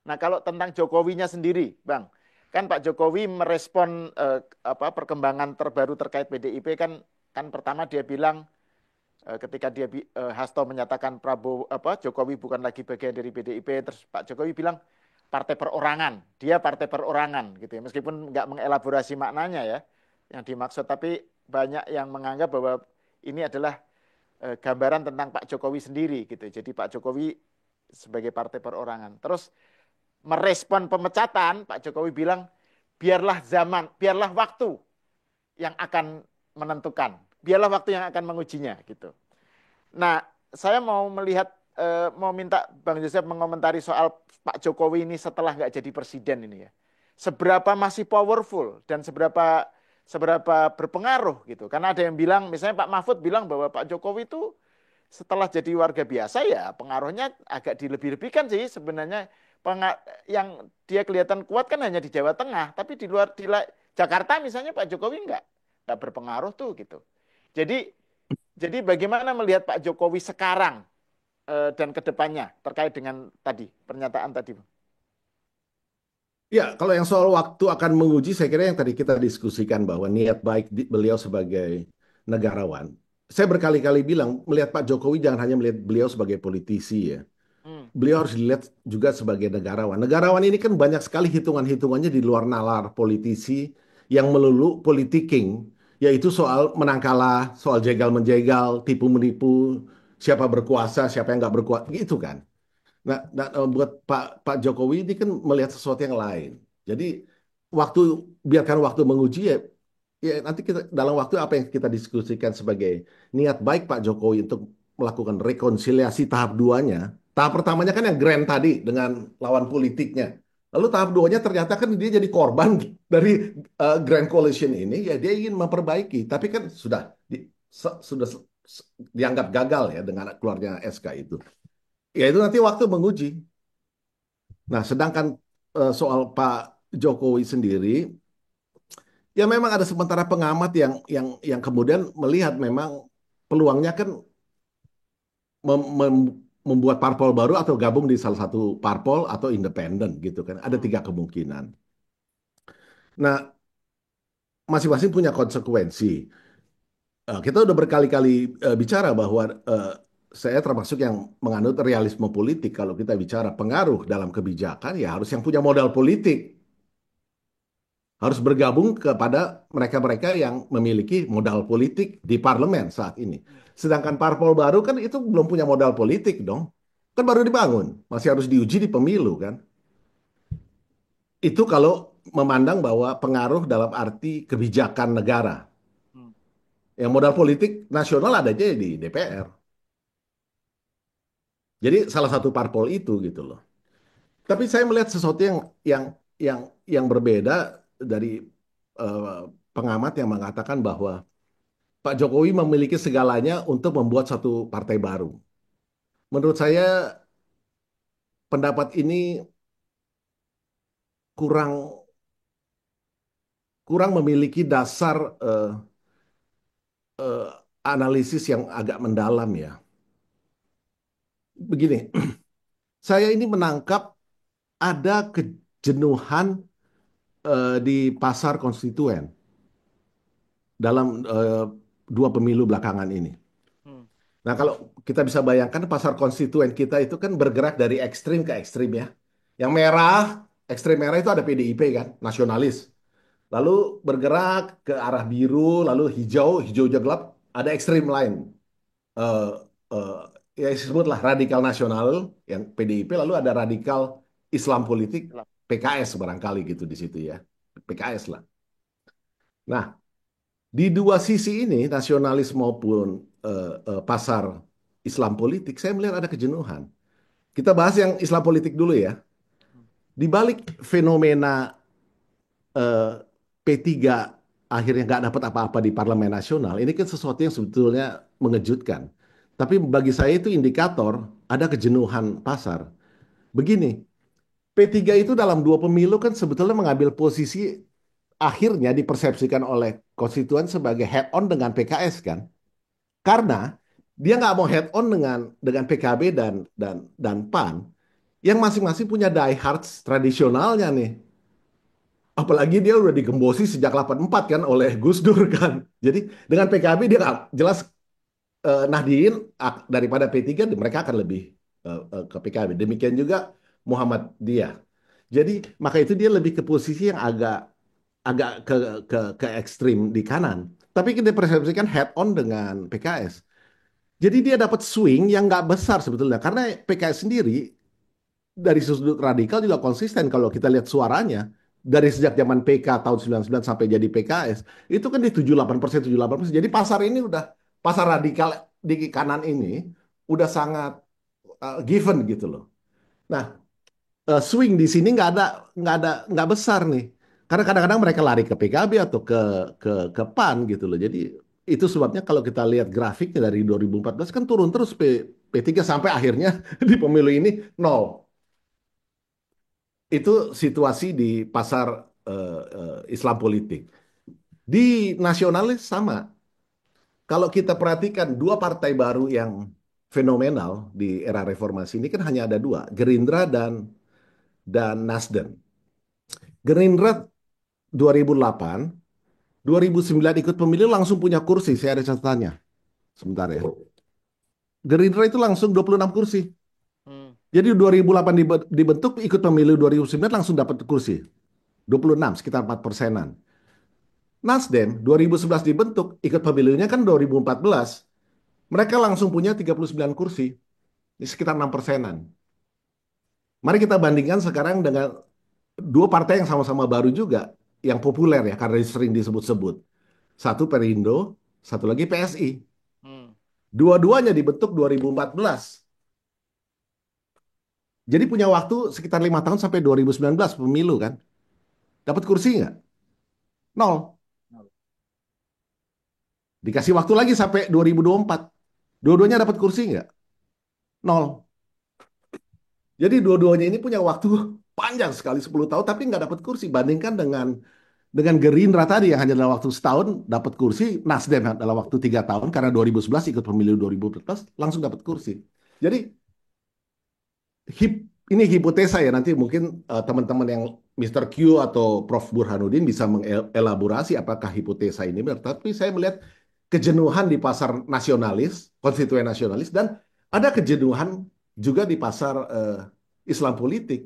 Nah, kalau tentang Jokowinya sendiri, Bang, kan Pak Jokowi merespon perkembangan terbaru terkait PDIP kan kan pertama dia bilang ketika Hasto menyatakan Prabowo Jokowi bukan lagi bagian dari PDIP, terus Pak Jokowi bilang partai perorangan, dia partai perorangan gitu ya, meskipun nggak mengelaborasi maknanya ya yang dimaksud, tapi banyak yang menganggap bahwa ini adalah gambaran tentang Pak Jokowi sendiri gitu. Jadi Pak Jokowi sebagai partai perorangan. Terus merespon pemecatan, Pak Jokowi bilang biarlah zaman, biarlah waktu yang akan menentukan, biarlah waktu yang akan mengujinya gitu. Nah, saya mau melihat, mau minta Bang Joseph mengomentari soal Pak Jokowi ini setelah nggak jadi presiden ini ya. Seberapa masih powerful dan seberapa seberapa berpengaruh gitu. Karena ada yang bilang, misalnya Pak Mahfud bilang bahwa Pak Jokowi itu setelah jadi warga biasa ya pengaruhnya agak dilebih-lebihkan sih sebenarnya. Yang dia kelihatan kuat kan hanya di Jawa Tengah, tapi di luar Jakarta misalnya Pak Jokowi nggak berpengaruh tuh gitu. Jadi jadi bagaimana melihat Pak Jokowi sekarang dan ke depannya terkait dengan tadi pernyataan tadi, Bang? Ya, kalau yang soal waktu akan menguji, saya kira yang tadi kita diskusikan bahwa niat baik beliau sebagai negarawan. Saya berkali-kali bilang, melihat Pak Jokowi jangan hanya melihat beliau sebagai politisi ya. Hmm, Beliau harus dilihat juga sebagai negarawan. Negarawan ini kan banyak sekali hitungan-hitungannya di luar nalar politisi yang melulu politiking, yaitu soal menang kalah, soal jegal-menjegal, tipu-menipu, siapa berkuasa, siapa yang nggak berkuasa, gitu kan. Buat Pak Jokowi ini kan melihat sesuatu yang lain. Jadi waktu biarkan waktu menguji ya, ya nanti kita dalam waktu apa yang kita diskusikan sebagai niat baik Pak Jokowi untuk melakukan rekonsiliasi tahap duanya. Tahap pertamanya kan yang grand tadi dengan lawan politiknya. Lalu tahap duanya ternyata kan dia jadi korban dari grand coalition ini. Ya dia ingin memperbaiki, tapi kan sudah dianggap gagal ya dengan keluarnya SK itu. Ya itu nanti waktu menguji. Nah, sedangkan soal Pak Jokowi sendiri, ya memang ada sementara pengamat yang kemudian melihat memang peluangnya kan membuat parpol baru atau gabung di salah satu parpol atau independen gitu kan. Ada hmm, tiga kemungkinan. Nah, masing-masing punya konsekuensi. Kita udah berkali-kali bicara bahwa saya termasuk yang menganut realisme politik. Kalau kita bicara pengaruh dalam kebijakan, ya harus yang punya modal politik. Harus bergabung kepada mereka-mereka yang memiliki modal politik di parlemen saat ini. hmm, Sedangkan parpol baru kan itu belum punya modal politik dong. Kan baru dibangun, masih harus diuji di pemilu kan. Itu kalau memandang bahwa pengaruh dalam arti kebijakan negara. hmm. Yang modal politik nasional ada aja di DPR. Jadi salah satu parpol itu gitu loh. Tapi saya melihat sesuatu yang yang yang berbeda dari eh, pengamat yang mengatakan bahwa Pak Jokowi memiliki segalanya untuk membuat satu partai baru. Menurut saya pendapat ini kurang kurang memiliki dasar eh, analisis yang agak mendalam ya. Begini, saya ini menangkap ada kejenuhan di pasar konstituen dalam dua pemilu belakangan ini. Hmm. Nah, kalau kita bisa bayangkan pasar konstituen kita itu kan bergerak dari ekstrim ke ekstrim ya. Yang merah, ekstrim merah itu ada PDIP kan, nasionalis. Lalu bergerak ke arah biru, lalu hijau, hijau gelap, ada ekstrim lain. Eh, eh, ya disebutlah radikal nasional yang PDIP, lalu ada radikal Islam politik Gelap. PKS barangkali gitu di situ ya. PKS lah. Nah, di dua sisi ini, nasionalis maupun pasar Islam politik, saya melihat ada kejenuhan. Kita bahas yang Islam politik dulu ya. Hmm, Di balik fenomena eh, P3 akhirnya nggak dapat apa-apa di Parlemen Nasional, ini kan sesuatu yang sebetulnya mengejutkan. Tapi bagi saya itu indikator ada kejenuhan pasar. Begini, P3 itu dalam dua pemilu kan sebetulnya mengambil posisi akhirnya dipersepsikan oleh konstituen sebagai head on dengan PKS kan. Karena dia nggak mau head on dengan PKB dan PAN. yang masing-masing punya diehards tradisionalnya nih. Apalagi dia udah digembosi sejak 84 kan oleh Gus Dur kan. Jadi dengan PKB dia jelas Nahdien daripada P3 mereka akan lebih ke PKB. Demikian juga Muhammadiyah. Jadi maka itu dia lebih ke posisi yang agak agak ke ekstrim di kanan. Tapi kita persepsikan head on dengan PKS. Jadi dia dapat swing yang nggak besar sebetulnya karena PKS sendiri dari sudut radikal juga konsisten kalau kita lihat suaranya dari sejak zaman PK tahun 99 sampai jadi PKS itu kan di 78%, 78%. Jadi pasar ini udah pasar radikal di kanan ini udah sangat given gitu loh. Nah, swing di sini nggak besar nih. Karena kadang-kadang mereka lari ke PKB atau ke PAN gitu loh. Jadi itu sebabnya kalau kita lihat grafiknya dari 2014 kan turun terus P3 sampai akhirnya di pemilu ini nol. Itu situasi di pasar Islam politik. Di nasionalis sama. Kalau kita perhatikan dua partai baru yang fenomenal di era reformasi ini kan hanya ada dua, Gerindra dan Nasdem. Gerindra 2008, 2009 ikut pemilu langsung punya kursi, saya ada catatannya. Sebentar ya. Gerindra itu langsung 26 kursi. Hmm. Jadi 2008 dibentuk, ikut pemilu 2009 langsung dapat kursi. 26, sekitar 4%-an. Nasdem 2011 dibentuk, ikut pemilunya kan 2014. Mereka langsung punya 39 kursi, sekitar 6%-an. Mari kita bandingkan sekarang dengan dua partai yang sama-sama baru juga, yang populer ya, karena sering disebut-sebut. Satu Perindo, satu lagi PSI. Hmm. Dua-duanya dibentuk 2014. Jadi punya waktu sekitar 5 tahun sampai 2019 pemilu kan. Dapat kursi nggak? Nol. Dikasih waktu lagi sampai 2024. Dua-duanya dapat kursi nggak? Nol. Jadi dua-duanya ini punya waktu panjang sekali 10 tahun tapi nggak dapat kursi. Bandingkan dengan Gerindra tadi yang hanya dalam waktu setahun dapat kursi, Nasdem dalam waktu 3 tahun karena 2011 ikut pemilu 2014 langsung dapat kursi. Jadi hip, ini hipotesa ya nanti mungkin teman-teman yang Mr. Q atau Prof. Burhanuddin bisa mengelaborasi apakah hipotesa ini benar. Tapi saya melihat kejenuhan di pasar nasionalis, konstituen nasionalis, dan ada kejenuhan juga di pasar Islam politik.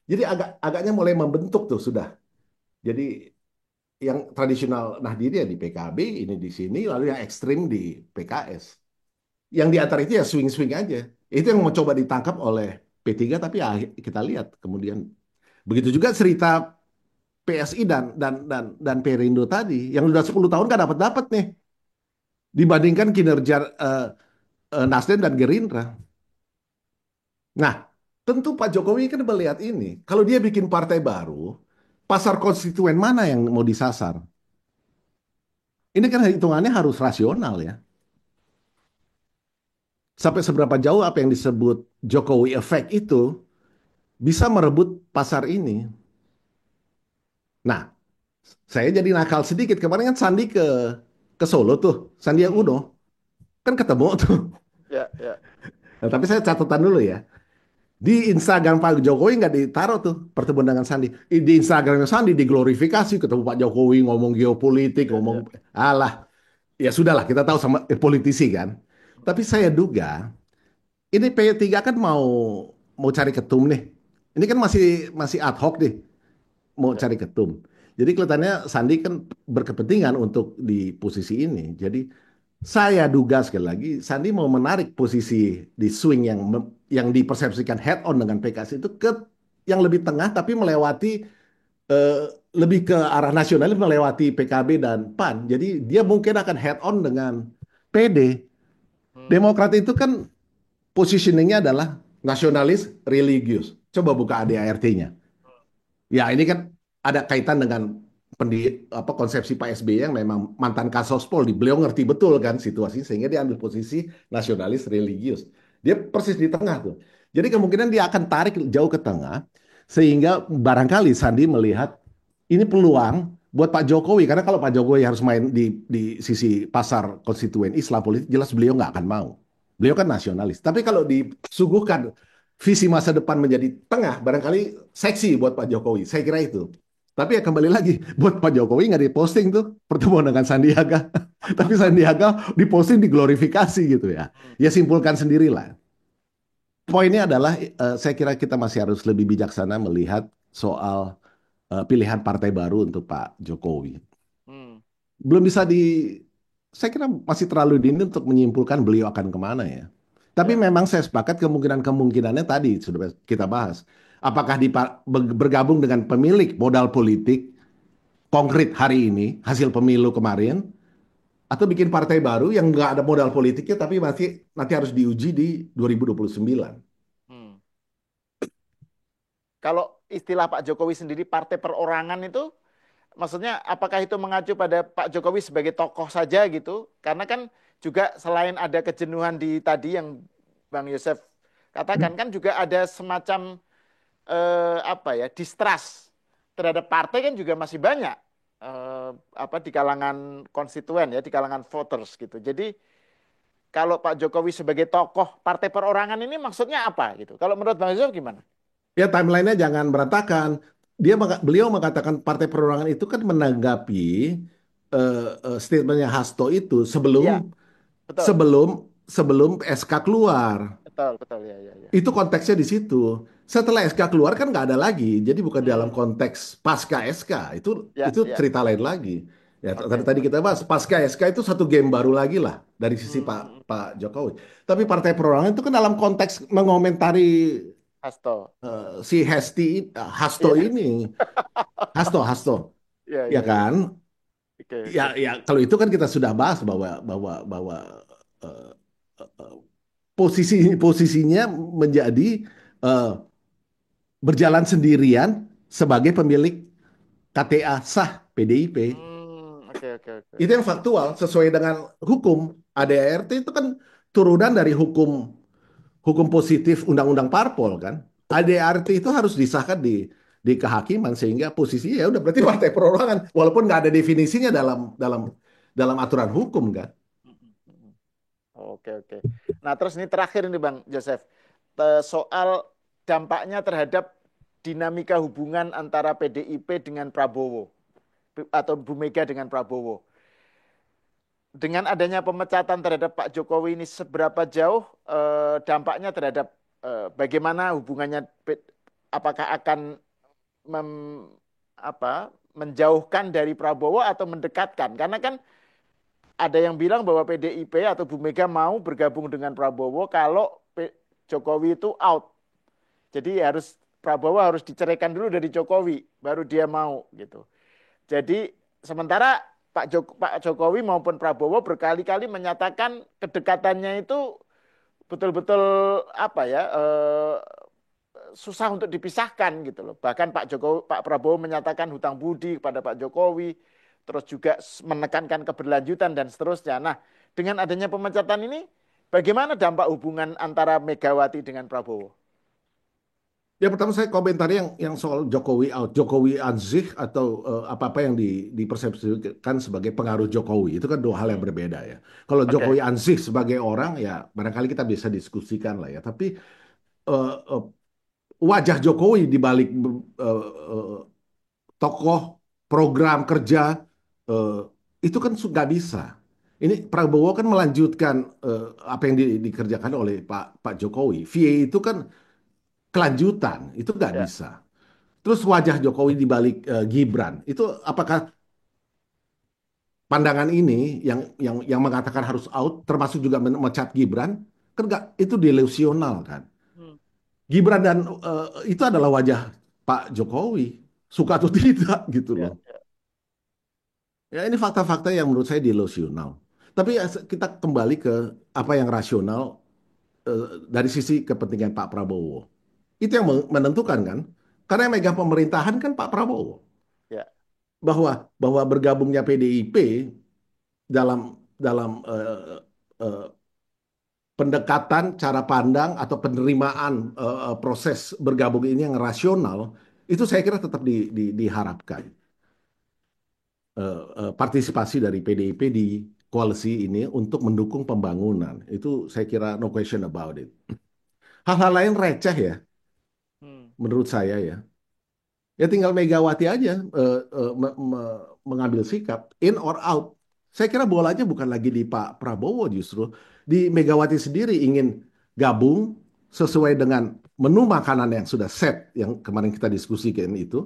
Jadi agaknya mulai membentuk tuh sudah. Jadi yang tradisional Nahdien ya di PKB, ini di sini, lalu yang ekstrim di PKS. Yang di antara itu ya swing-swing aja. Itu yang mau coba ditangkap oleh P3 tapi ya kita lihat kemudian begitu juga cerita PSI dan Perindo tadi yang udah 10 tahun kan dapat dapat nih dibandingkan kinerja Nasdem dan Gerindra. Nah, tentu Pak Jokowi kan melihat ini. Kalau dia bikin partai baru, pasar konstituen mana yang mau disasar? Ini kan hitungannya harus rasional ya. Sampai seberapa jauh apa yang disebut Jokowi Effect itu bisa merebut pasar ini. Nah, saya jadi nakal sedikit. Kemarin kan Sandi ke Solo tuh, Sandiaga Hmm. Uno kan ketemu tuh. Ya, ya. Nah, tapi saya catatan dulu ya. Di Instagram Pak Jokowi nggak ditaruh tuh pertemuan dengan Sandi. Di Instagramnya Sandi diglorifikasi ketemu Pak Jokowi ngomong geopolitik, Ya, ya. ngomong alah. Ya sudahlah kita tahu sama politisi kan. Tapi saya duga ini P3 kan mau cari ketum nih. Ini kan masih masih ad hoc nih mau Ya. cari ketum. Jadi kelihatannya Sandi kan berkepentingan untuk di posisi ini. Jadi saya duga sekali lagi Sandi mau menarik posisi di swing yang dipersepsikan head on dengan PKS itu ke yang lebih tengah tapi melewati eh, lebih ke arah nasionalis melewati PKB dan PAN. Jadi dia mungkin akan head on dengan PD. Hmm. Demokrat itu kan positioningnya adalah nasionalis religius. Coba buka ADART-nya. Ya, ini kan ada kaitan dengan konsepsi Pak SBY yang memang mantan Kasospol. Beliau ngerti betul kan situasi sehingga dia ambil posisi nasionalis religius. Dia persis di tengah tuh. Jadi kemungkinan dia akan tarik jauh ke tengah sehingga barangkali Sandi melihat ini peluang buat Pak Jokowi karena kalau Pak Jokowi harus main di sisi pasar konstituen Islam politik jelas beliau nggak akan mau. Beliau kan nasionalis. Tapi kalau disuguhkan visi masa depan menjadi tengah, barangkali seksi buat Pak Jokowi. Saya kira itu. Tapi ya kembali lagi, buat Pak Jokowi nggak diposting tuh pertemuan dengan Sandiaga. Tapi Sandiaga diposting diglorifikasi gitu ya. Hmm. Ya simpulkan sendirilah. Poinnya adalah saya kira kita masih harus lebih bijaksana melihat soal pilihan partai baru untuk Pak Jokowi. Hmm. Belum bisa saya kira masih terlalu dini untuk menyimpulkan beliau akan kemana ya. Tapi Ya. memang saya sepakat kemungkinan-kemungkinannya tadi sudah kita bahas. Apakah bergabung dengan pemilik modal politik konkret hari ini, hasil pemilu kemarin, atau bikin partai baru yang nggak ada modal politiknya tapi masih nanti harus diuji di 2029. Hmm. Kalau istilah Pak Jokowi sendiri partai perorangan itu, maksudnya apakah itu mengacu pada Pak Jokowi sebagai tokoh saja gitu? Karena kan juga selain ada kejenuhan di tadi yang Bang Yosef katakan, kan juga ada semacam apa ya, distrust terhadap partai kan juga masih banyak, apa, di kalangan konstituen ya, di kalangan voters gitu. Jadi kalau Pak Jokowi sebagai tokoh partai perorangan ini maksudnya apa gitu? Kalau menurut Bang Yosef gimana? Ya timelinenya jangan berantakan. Beliau mengatakan partai perorangan itu kan menanggapi statementnya Hasto itu sebelum Iya, betul. sebelum sebelum SK keluar. Betul, betul ya, ya, ya. Itu konteksnya di situ. Setelah SK keluar kan nggak ada lagi. Jadi bukan dalam Hmm, konteks pasca SK. ya, Itu ya. cerita lain lagi. Ya tadi Oke, tadi oke. kita bahas pasca SK itu satu game baru lagi lah dari sisi Hmm, Pak Jokowi. Tapi partai perorangan itu kan dalam konteks mengomentari Hasto. si Hasto Iya, ini. Hasto, iya, ya iya, iya. kan? Oke, Ya, oke. ya kalau itu kan kita sudah bahas bahwa eh, eh, posisinya menjadi eh, berjalan sendirian sebagai pemilik KTA sah PDIP. Hmm, oke, oke, oke. Itu yang faktual sesuai dengan hukum. ADART itu kan turunan dari hukum hukum positif Undang-Undang Parpol kan. ADART itu harus disahkan di kehakiman sehingga posisinya ya udah berarti partai perorangan walaupun nggak ada definisinya dalam aturan hukum kan. Hmm, hmm. Oke, oke. Nah, terus ini terakhir ini Bang Joseph. Soal dampaknya terhadap dinamika hubungan antara PDIP dengan Prabowo atau Bu Mega dengan Prabowo. Dengan adanya pemecatan terhadap Pak Jokowi ini seberapa jauh dampaknya terhadap bagaimana hubungannya, apakah akan mem- menjauhkan dari Prabowo atau mendekatkan? Karena kan ada yang bilang bahwa PDIP atau Bu Mega mau bergabung dengan Prabowo kalau Jokowi itu out. Jadi Prabowo harus diceraikan dulu dari Jokowi, baru dia mau gitu. Jadi sementara Pak Jokowi maupun Prabowo berkali-kali menyatakan kedekatannya itu betul-betul apa ya, susah untuk dipisahkan gitu loh. Bahkan Pak Prabowo menyatakan hutang budi kepada Pak Jokowi, terus juga menekankan keberlanjutan dan seterusnya. Nah, dengan adanya pemecatan ini, bagaimana dampak hubungan antara Megawati dengan Prabowo? Ya pertama saya komentar yang soal Jokowi out, Jokowi anzih atau apa-apa yang dipersepsikan sebagai pengaruh Jokowi itu kan dua hal yang Hmm, berbeda ya. Kalau oke, Jokowi anzih sebagai orang ya barangkali kita bisa diskusikan lah ya. Tapi eh, eh, wajah Jokowi di balik tokoh program kerja eh, itu kan nggak bisa. Ini Prabowo kan melanjutkan apa yang dikerjakan oleh Pak Jokowi. VA itu kan kelanjutan, itu nggak ya. bisa. Terus wajah Jokowi di balik Gibran, itu apakah pandangan ini yang mengatakan harus out, termasuk juga memecat Gibran, kan nggak, itu delusional kan. Hmm, Gibran dan itu adalah wajah Pak Jokowi, suka atau tidak gitu ya, loh. ya, Ya ini fakta-fakta yang menurut saya delusional. Tapi ya, kita kembali ke apa yang rasional dari sisi kepentingan Pak Prabowo. Itu yang menentukan kan. Karena yang megang pemerintahan kan Pak Prabowo. ya, Bahwa bergabungnya PDIP dalam dalam eh, pendekatan, cara pandang atau penerimaan proses bergabung ini yang rasional, itu saya kira tetap diharapkan. Partisipasi dari PDIP di koalisi ini untuk mendukung pembangunan. Itu saya kira no question about it. hal-hal lain receh ya, Hmm. menurut saya ya. Ya tinggal Megawati aja mengambil sikap in or out. Saya kira bolanya bukan lagi di Pak Prabowo justru. Di Megawati sendiri ingin gabung sesuai dengan menu makanan yang sudah set yang kemarin kita diskusikan itu.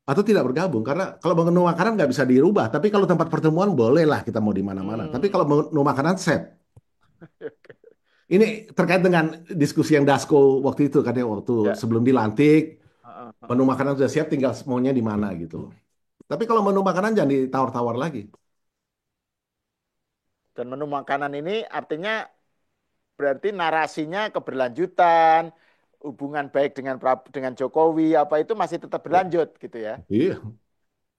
Atau tidak bergabung. Karena kalau menu makanan nggak bisa dirubah. Tapi kalau tempat pertemuan bolehlah kita mau di mana-mana. Tapi Hmm. kalau menu makanan set. Ini terkait dengan diskusi yang Dasko waktu itu. Katanya waktu Ya. sebelum dilantik. Heeh, Menu heeh. makanan sudah siap, tinggal maunya di mana gitu loh. Tapi kalau menu makanan jangan ditawar-tawar lagi. Dan menu makanan ini artinya berarti narasinya keberlanjutan, hubungan baik dengan Jokowi apa itu masih tetap Ya, berlanjut gitu ya. iya,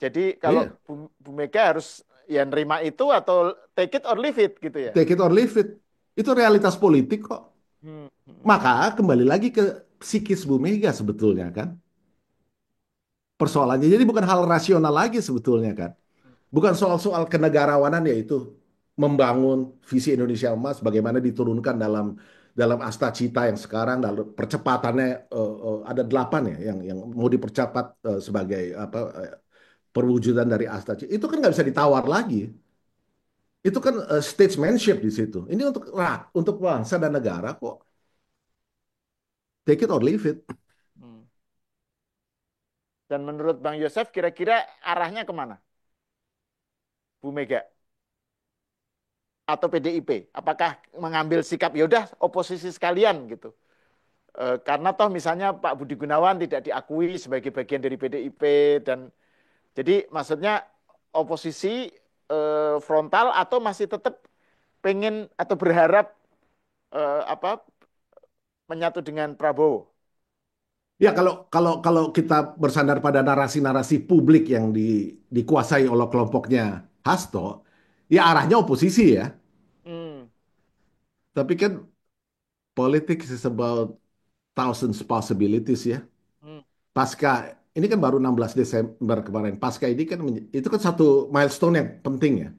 Jadi kalau iya. Bu Mega harus ya nerima itu atau take it or leave it gitu ya. Take it or leave it. Itu realitas politik kok. Hmm, hmm, Maka kembali lagi ke psikis Bu Mega sebetulnya kan. Persoalannya. Jadi bukan hal rasional lagi sebetulnya kan. Bukan soal-soal kenegarawanan yaitu membangun visi Indonesia Emas bagaimana diturunkan dalam dalam Asta Cita yang sekarang dalam percepatannya ada 8 ya yang mau dipercepat sebagai apa perwujudan dari Asta Cita itu kan nggak bisa ditawar lagi. Itu kan statesmanship di situ. Ini untuk bangsa dan negara kok. Take it or leave it. hmm. Dan menurut Bang Yosef kira-kira arahnya kemana? Bu Mega atau PDIP? Apakah mengambil sikap ya udah oposisi sekalian gitu? Karena toh misalnya Pak Budi Gunawan tidak diakui sebagai bagian dari PDIP dan jadi maksudnya oposisi frontal atau masih tetap pengen atau berharap apa menyatu dengan Prabowo. Ya kalau kita bersandar pada narasi-narasi publik yang dikuasai oleh kelompoknya Hasto, ya arahnya oposisi ya. Hmm, Tapi kan politics is about thousands possibilities ya. hmm, Pasca ini kan baru 16 Desember kemarin. Pasca ini kan itu kan satu milestone yang penting ya.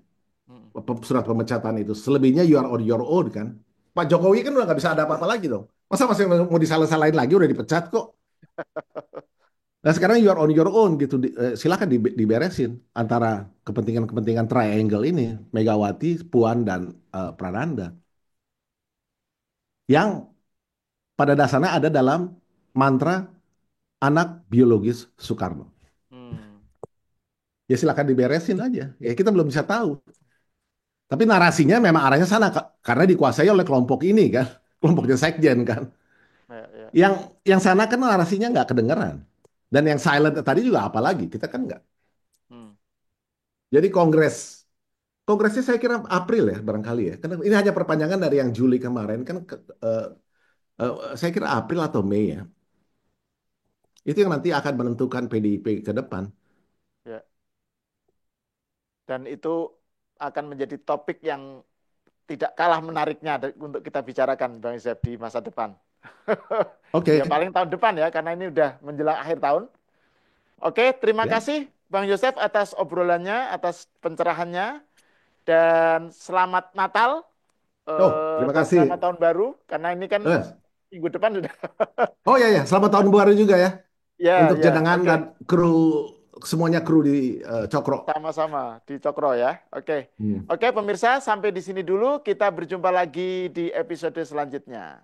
hmm. Surat pemecatan itu. Selebihnya you are on your own kan. Pak Jokowi kan udah nggak bisa ada apa-apa lagi dong. Masa masih mau disalah-salahin lagi udah dipecat kok. Nah sekarang you are on your own gitu. Silakan diberesin antara kepentingan-kepentingan triangle ini, Megawati, Puan dan Prananda, yang pada dasarnya ada dalam mantra anak biologis Soekarno. Hmm, Ya silakan diberesin aja. Ya kita belum bisa tahu. Tapi narasinya memang arahnya sana karena dikuasai oleh kelompok ini kan, hmm. kelompoknya Sekjen kan. Ya, ya. Yang sana kan narasinya nggak kedengeran. Dan yang silent tadi juga apalagi kita kan nggak. Hmm, Jadi kongresnya saya kira April ya barangkali ya. Karena ini hanya perpanjangan dari yang Juli kemarin kan saya kira April atau Mei ya. Itu yang nanti akan menentukan PDIP ke depan. ya. Dan itu akan menjadi topik yang tidak kalah menariknya untuk kita bicarakan Bang Yosef di masa depan. Oke, Ya paling tahun depan ya karena ini udah menjelang akhir tahun. Oke, terima ya. kasih Bang Yosef atas obrolannya, atas pencerahannya dan selamat Natal Oh, terima dan kasih. selamat tahun baru karena ini kan Eh, minggu depan sudah. Oh ya ya, selamat tahun baru juga ya Ya, untuk ya, Jenengan dan oke. kru semuanya kru di Cokro. Sama-sama di Cokro ya. Oke. Hmm. Oke, pemirsa, sampai di sini dulu. Kita berjumpa lagi di episode selanjutnya.